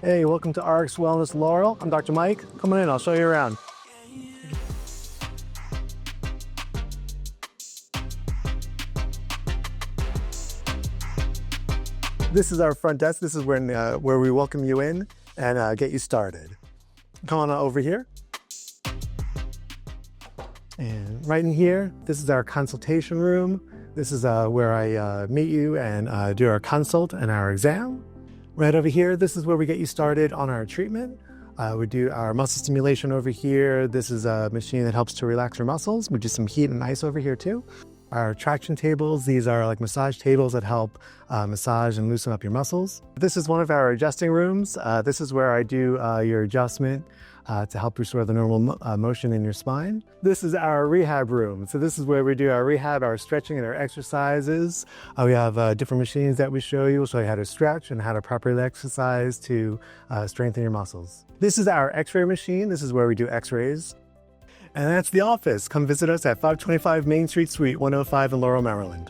Hey, welcome to RxWellness Laurel. I'm Dr. Mike. Come on in, I'll show you around. This is our front desk. This is where we welcome you in and get you started. Come on over here. And right in here, this is our consultation room. This is where I meet you and do our consult and our exam. Right over here, this is where we get you started on our treatment. We do our muscle stimulation over here. This is a machine that helps to relax your muscles. We do some heat and ice over here too. Our traction tables, these are like massage tables that help massage and loosen up your muscles. This is one of our adjusting rooms. This is where I do your adjustment to help restore the normal motion in your spine. This is our rehab room. So this is where we do our rehab, our stretching and our exercises. We have different machines that we show you. We'll show you how to stretch and how to properly exercise to strengthen your muscles. This is our x-ray machine. This is where we do x-rays. And that's the office. Come visit us at 525 Main Street, Suite 105 in Laurel, Maryland.